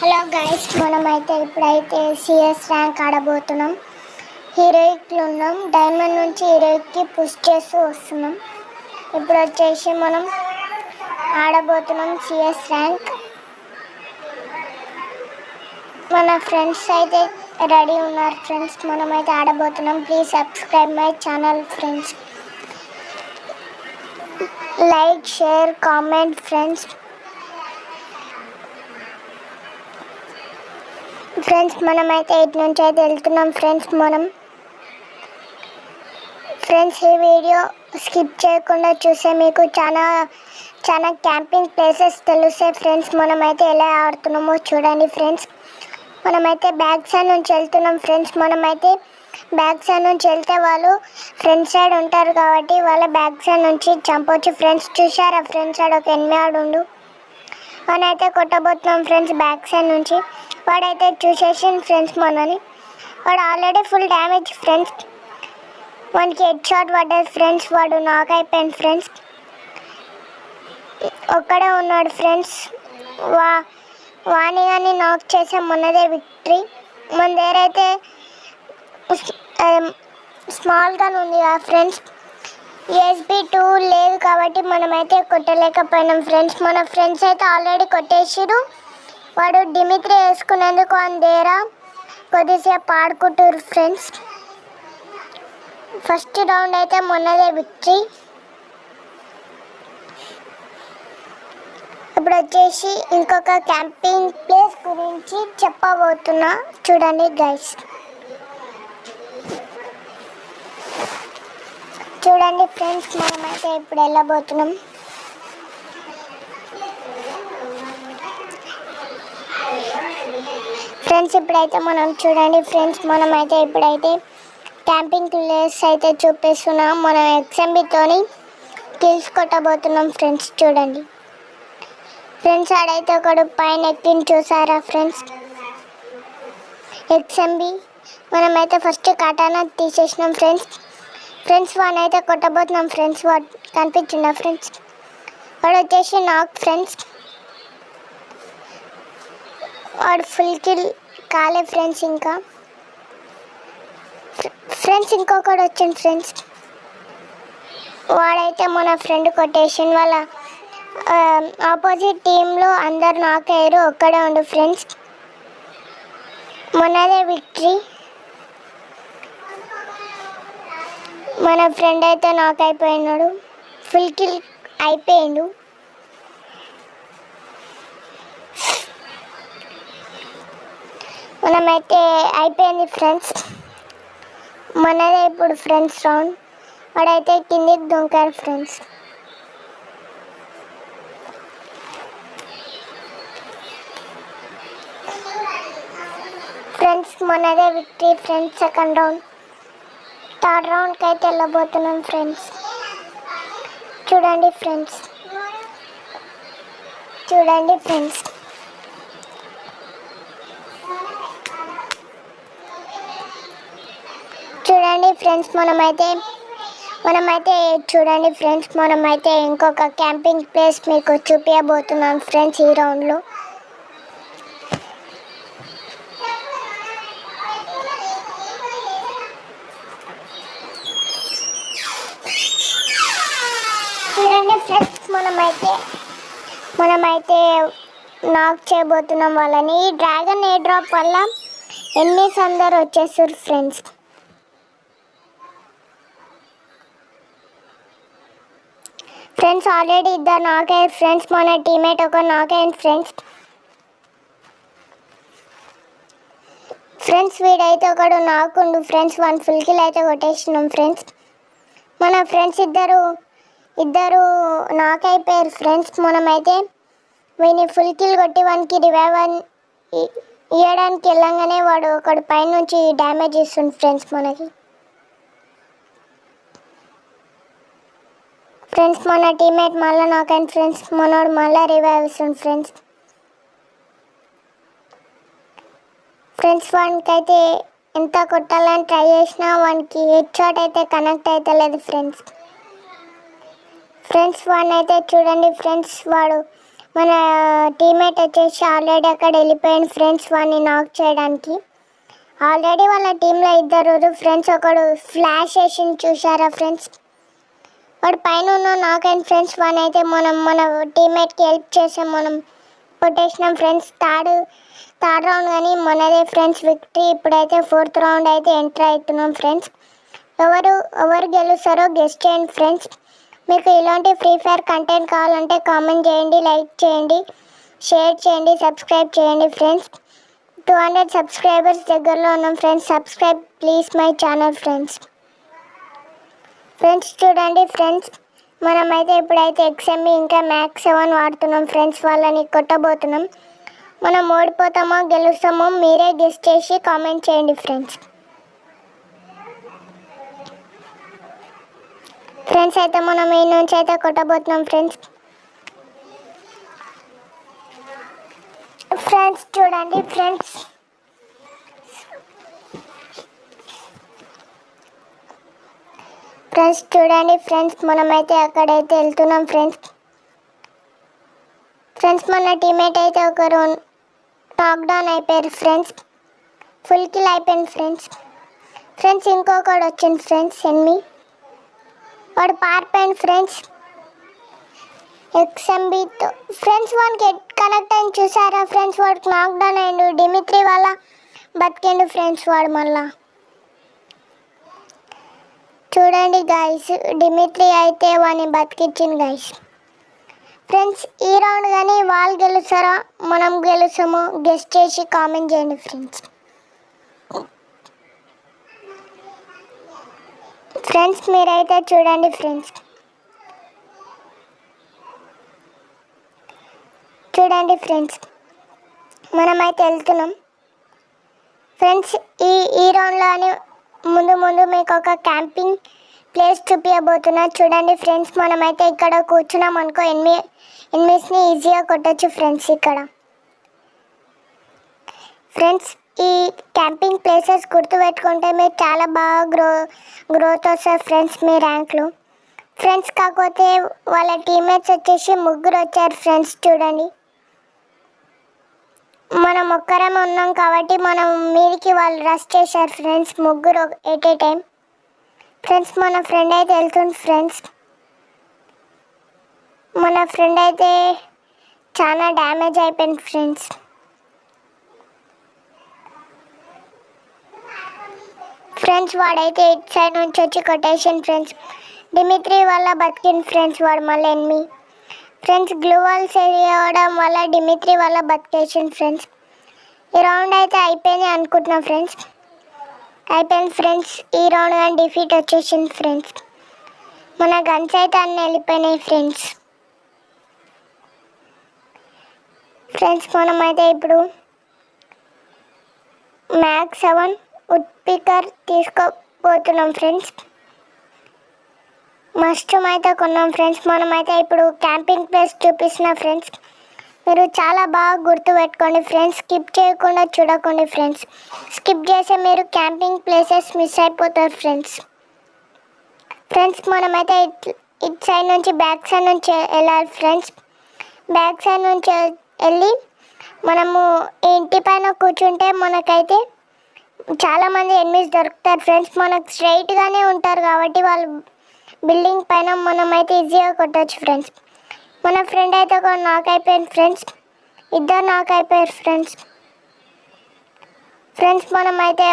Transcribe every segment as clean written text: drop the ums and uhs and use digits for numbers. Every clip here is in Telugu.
హలో గైస్, మనమైతే ఇప్పుడైతే సిఎస్ ర్యాంక్ ఆడబోతున్నాం. హీరోయిక్లు ఉన్నాం. డైమండ్ నుంచి హీరోయిక్కి పుష్ చేస్తూ వస్తున్నాం. ఇప్పుడు వచ్చేసి మనం ఆడబోతున్నాం సిఎస్ ర్యాంక్. మన ఫ్రెండ్స్ అయితే రెడీ ఉన్నారు. ఫ్రెండ్స్, మనమైతే ఆడబోతున్నాం. Please subscribe my channel friends. Like, share, comment friends. Friends, మనమైతే ఇటు నుంచి అయితే వెళ్తున్నాం. ఫ్రెండ్స్ ఈ వీడియో స్కిప్ చేయకుండా చూస్తే మీకు చాలా క్యాంపింగ్ ప్లేసెస్ తెలుస్తాయి. ఫ్రెండ్స్, మనమైతే ఎలా ఆడుతున్నామో చూడండి. ఫ్రెండ్స్, మనమైతే బ్యాక్ సైడ్ నుంచి వెళ్తున్నాం. ఫ్రెండ్స్, మనమైతే బ్యాక్ సైడ్ నుంచి వెళ్తే వాళ్ళు ఫ్రంట్ సైడ్ ఉంటారు కాబట్టి వాళ్ళ బ్యాక్ సైడ్ నుంచి చంపవచ్చు. ఫ్రెండ్స్, చూసారా ఫ్రెండ్స్, సైడ్ ఒక ఎనిమిది ఆడుండు అయితే కొట్టబోతున్నాం. ఫ్రెండ్స్, బ్యాక్ సైడ్ నుంచి వాడైతే చూసేసింది. ఫ్రెండ్స్, మనని వాడు ఆల్రెడీ ఫుల్ డ్యామేజ్. ఫ్రెండ్స్, వానికి హెడ్ షాట్ పడ్డది. ఫ్రెండ్స్, వాడు నాక్ అయిపోయింది. ఫ్రెండ్స్, ఒక్కడే ఉన్నాడు. ఫ్రెండ్స్, వాణి కానీ నాక్ చేసాం. మనదే విక్టరీ. మన దగ్గర అయితే స్మాల్ గన్ ఉంది కదా ఫ్రెండ్స్, USB 2 లేదు కాబట్టి మనమైతే కొట్టలేకపోయినాం. ఫ్రెండ్స్, మన ఫ్రెండ్స్ అయితే ఆల్రెడీ కొట్టేసిరు. వాడు డిమిత్రి వేసుకునేందుకు అందేరా కొద్దిసేపు ఆడుకుంటారు. ఫ్రెండ్స్, ఫస్ట్ రౌండ్ అయితే మొన్నదే విక్టరీ. ఇప్పుడు వచ్చేసి ఇంకొక క్యాంపింగ్ ప్లేస్ గురించి చెప్పబోతున్నా, చూడండి గైస్. చూడండి ఫ్రెండ్స్, మనమైతే ఇప్పుడు వెళ్ళబోతున్నాం. ఫ్రెండ్స్, ఇప్పుడైతే మనం చూడండి. ఫ్రెండ్స్, మనమైతే ఇప్పుడైతే క్యాంపింగ్ ప్లేస్ అయితే చూపిస్తున్నాం. మనం XMB కిల్స్ కొట్టబోతున్నాం. ఫ్రెండ్స్, చూడండి. ఫ్రెండ్స్, ఆడైతే ఒకడు పైన ఎక్కిని చూసారా ఫ్రెండ్స్, XMB. మనమైతే ఫస్ట్ కటానా తీసేసినాం. ఫ్రెండ్స్ వాడిని అయితే కొట్టబోతున్నాం. ఫ్రెండ్స్, వాడు కనిపించిందా? ఫ్రెండ్స్, వాడు వచ్చేసి నాక్. ఫ్రెండ్స్, వాడు ఫుల్ కిల్ కాలే. ఫ్రెండ్స్, ఇంకా ఫ్రెండ్స్ ఇంకొకడు వచ్చింది. ఫ్రెండ్స్, వాడైతే మన ఫ్రెండ్ కొటేషన్ వాళ్ళ ఆపోజిట్ టీంలో అందరు నాక్ అయ్యారు, ఒక్కడే ఉండు. ఫ్రెండ్స్, మనదే విక్టరీ. మన ఫ్రెండ్ అయితే నాక్ అయిపోయినాడు, ఫుల్ కిల్ అయిపోయిండు. మనమైతే అయిపోయింది. ఫ్రెండ్స్, మనదే ఇప్పుడు ఫ్రెండ్స్ రౌండ్. వాడైతే కిందికి దుంకారు. ఫ్రెండ్స్, మనదే victory. Friends, second round. Third రౌండ్కి అయితే వెళ్ళబోతున్నాం. ఫ్రెండ్స్, చూడండి. ఫ్రెండ్స్, మనమైతే చూడండి. ఫ్రెండ్స్, మనమైతే ఇంకొక క్యాంపింగ్ ప్లేస్ మీకు చూపించబోతున్నాం. ఫ్రెండ్స్, ఈ రౌండ్లో చూడండి. ఫ్రెండ్స్, మనమైతే నాక్ చేయబోతున్నాం వాళ్ళని. ఈ డ్రాగన్ ఎయిర్ డ్రాప్ వల్ల ఎనిమిస్ అందరు వచ్చేసారు. ఫ్రెండ్స్, ఆల్రెడీ ఇద్దరు నాక్ అయ్యారు. ఫ్రెండ్స్, మన టీమేట్ ఒక నాక్ అయ్యింది. ఫ్రెండ్స్, వీడైతే ఒకడు నాకుండు. ఫ్రెండ్స్, వన్ ఫుల్ కిల్ అయితే కొట్టేసినాం. ఫ్రెండ్స్, మన ఫ్రెండ్స్ ఇద్దరు నాక్ అయిపోయారు. ఫ్రెండ్స్, మనమైతే వీని ఫుల్ కిల్ కొట్టి వానికి రివైవ్ ఇవ్వడానికి వెళ్ళంగానే వాడు ఒకడు పైనుంచి డ్యామేజ్ ఇస్తుంది. ఫ్రెండ్స్, మన టీమేట్ మళ్ళీ నాక్ అయింది. ఫ్రెండ్స్, మనోడు మళ్ళీ రివైవ్ ఇస్తుంది. ఫ్రెండ్స్, వానికైతే ఎంత కొట్టాలని ట్రై చేసినా వానికి హెడ్ షాట్ అయితే కనెక్ట్ అయితే లేదు. ఫ్రెండ్స్, వాడిని అయితే చూడండి. ఫ్రెండ్స్, వాడు మన టీమేట్ వచ్చేసి ఆల్రెడీ అక్కడ వెళ్ళిపోయాడు ఫ్రెండ్స్ వాడిని నాక్ చేయడానికి. ఆల్రెడీ వాళ్ళ టీంలో ఇద్దరు ఫ్రెండ్స్, ఒకడు ఫ్లాష్ వేసింది చూసారా ఫ్రెండ్స్, వాడు పైన ఉన్న నాకైన ఫ్రెండ్స్ వాడిని అయితే మన టీమేట్కి హెల్ప్ చేసాం, మనం కొట్టేసినాం ఫ్రెండ్స్. థర్డ్ రౌండ్ కానీ మనదే ఫ్రెండ్స్ విక్టరీ. ఇప్పుడైతే 4th రౌండ్ అయితే ఎంటర్ అవుతున్నాం ఫ్రెండ్స్. ఎవరు గెలుస్తారో గెస్ట్ చేయండి ఫ్రెండ్స్. మీకు ఇలాంటి ఫ్రీ ఫైర్ కంటెంట్ కావాలంటే కామెంట్ చేయండి, లైక్ చేయండి, షేర్ చేయండి, సబ్స్క్రైబ్ చేయండి ఫ్రెండ్స్. 200 సబ్స్క్రైబర్స్ దగ్గరలో ఉన్నాం friends. Subscribe please my channel friends. Friends చూడండి ఫ్రెండ్స్, మనమైతే ఇప్పుడైతే XMB ఇంకా మ్యాక్స్ 7 వాడుతున్నాం ఫ్రెండ్స్. వాళ్ళని కొట్టబోతున్నాం. మనం ఓడిపోతామో గెలుస్తామో మీరే గెస్ట్ చేసి కామెంట్ చేయండి ఫ్రెండ్స్. ఫ్రెండ్స్ అయితే మనం ఈ నుంచి అయితే కొట్టబోతున్నాం ఫ్రెండ్స్. ఫ్రెండ్స్ చూడండి ఫ్రెండ్స్, మనమైతే అక్కడైతే వెళ్తున్నాం ఫ్రెండ్స్. మన టీమేట్ అయితే ఒకరు నాక్డౌన్ అయిపోయారు ఫ్రెండ్స్, ఫుల్ కిల్ అయిపోయింది ఫ్రెండ్స్. ఇంకొకడు వచ్చింది ఫ్రెండ్స్, ఎన్మి వాడు పారిపోయింది ఫ్రెండ్స్ XMBతో. ఫ్రెండ్స్ వానికి కనెక్ట్ అయింది చూసారా ఫ్రెండ్స్, వాడికి నాక్డౌన్ అయ్యిండు. డిమిత్రి వల్ల బతికిండు ఫ్రెండ్స్ వాడు మళ్ళా. చూడండి గైస్, డిమిత్రి అయితే వాడిని బతికించింది గైస్. ఫ్రెండ్స్ ఈ రౌండ్ కానీ వాళ్ళు గెలుస్తారా మనం గెలుస్తామో గెస్ట్ చేసి కామెంట్ చేయండి ఫ్రెండ్స్. మీరైతే చూడండి ఫ్రెండ్స్, మనమైతే వెళ్తున్నాం ఫ్రెండ్స్. ఈ రౌండ్లోని ముందు మీకు ఒక క్యాంపింగ్ ప్లేస్ చూపించబోతున్నా. చూడండి ఫ్రెండ్స్, మనమైతే ఇక్కడ కూర్చున్నాం అనుకో, ఎనిమిస్ని ఈజీగా కొట్టచ్చు ఫ్రెండ్స్. ఇక్కడ ఫ్రెండ్స్ ఈ క్యాంపింగ్ ప్లేసెస్ గుర్తుపెట్టుకుంటే మీరు చాలా బాగా గ్రోత్ వస్తారు ఫ్రెండ్స్ మీ ర్యాంక్లో ఫ్రెండ్స్. కాకపోతే వాళ్ళ టీమ్మేట్స్ వచ్చేసి 3 వచ్చారు ఫ్రెండ్స్. చూడండి మనం ఒక్కరమే ఉన్నాం కాబట్టి మనం మీదికి వాళ్ళు రష్ చేశారు friends, 3 at a time friends. మన ఫ్రెండ్ అయితే వెళ్తుంది ఫ్రెండ్స్. మన ఫ్రెండ్ అయితే చాలా డ్యామేజ్ అయిపోయింది ఫ్రెండ్స్. వాడైతే ఇటు సైడ్ నుంచి వచ్చి కొటేషన్ ఫ్రెండ్స్. డిమిత్రి వల్ల బతికింది ఫ్రెండ్స్ వాడు మళ్ళీ ఎనిమి ఫ్రెండ్స్. గ్లూ వాల్స్ వేయడం వల్ల డిమిత్రి వల్ల బతికేసింది ఫ్రెండ్స్. ఈ రౌండ్ అయితే అయిపోయింది అనుకుంటున్నా ఫ్రెండ్స్. అయిపోయింది ఫ్రెండ్స్, ఈ రౌండ్ కానీ డిఫీట్ వచ్చేసింది ఫ్రెండ్స్. మన గన్స్ అయితే అన్నీ వెళ్ళిపోయినాయి ఫ్రెండ్స్. మనమైతే ఇప్పుడు మ్యాక్స్ 7 వుడ్ పికర్ తీసుకోబోతున్నాం ఫ్రెండ్స్. మస్ట్రూమ్ అయితే కొన్నాం ఫ్రెండ్స్. మనమైతే ఇప్పుడు క్యాంపింగ్ ప్లేస్ చూపిస్తున్నా ఫ్రెండ్స్. మీరు చాలా బాగా గుర్తుపెట్టుకోండి ఫ్రెండ్స్, స్కిప్ చేయకుండా చూడకండి ఫ్రెండ్స్. స్కిప్ చేస్తే మీరు క్యాంపింగ్ ప్లేసెస్ మిస్ అయిపోతారు ఫ్రెండ్స్. మనమైతే ఇటు సైడ్ నుంచి బ్యాక్ సైడ్ నుంచి వెళ్ళాలి ఫ్రెండ్స్. బ్యాక్ సైడ్ నుంచి వెళ్ళి మనము ఇంటి పైన కూర్చుంటే మనకైతే చాలామంది ఎనిమిస్ దొరుకుతారు ఫ్రెండ్స్. మనకు స్ట్రైట్గానే ఉంటారు కాబట్టి వాళ్ళు బిల్డింగ్ పైన మనమైతే ఈజీగా కొట్టచ్చు ఫ్రెండ్స్. మన ఫ్రెండ్ అయితే ఒక నాక్ అయిపోయింది ఫ్రెండ్స్, ఇద్దరు నాక్ అయిపోయారు ఫ్రెండ్స్. మనమైతే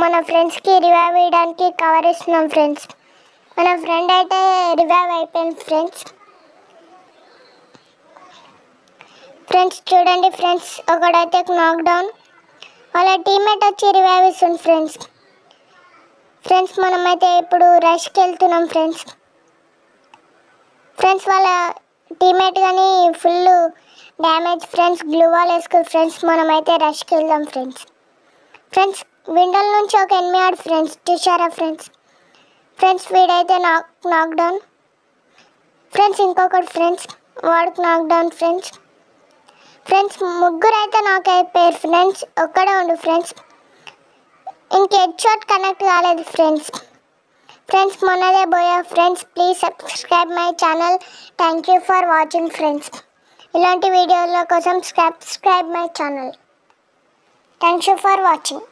మన ఫ్రెండ్స్కి రివైవ్ వేయడానికి కవర్ ఇస్తున్నాం ఫ్రెండ్స్. మన ఫ్రెండ్ అయితే రివైవ్ అయిపోయింది ఫ్రెండ్స్. చూడండి ఫ్రెండ్స్, ఒకడైతే నాక్ డౌన్, వాళ్ళ టీమ్మేట్ వచ్చి రివైవ్ ఇస్తుంది ఫ్రెండ్స్. మనమైతే ఇప్పుడు రష్కి వెళ్తున్నాం ఫ్రెండ్స్. వాళ్ళ టీమ్మేట్ కానీ full damage friends, glue wall వేసుకో ఫ్రెండ్స్. మనమైతే రష్కి వెళ్దాం ఫ్రెండ్స్. విండోల నుంచి ఒక ఎనిమి ఆడు ఫ్రెండ్స్, చూసారా ఫ్రెండ్స్. వీడైతే నాక్ డౌన్ ఇంకొకటి ఫ్రెండ్స్, వాడికి నాక్ డౌన్ ఫ్రెండ్స్. ముగ్గురు అయితే నాక్ అయిపోయారు ఫ్రెండ్స్, ఒక్కడే ఉండు ఫ్రెండ్స్. ఇంక హెడ్ షాట్ కనెక్ట్ కాలేదు ఫ్రెండ్స్. మనదే buoy friends. Please subscribe my channel. Thank you for watching friends. ఇలాంటి వీడియోల కోసం subscribe my channel. Thanks for watching.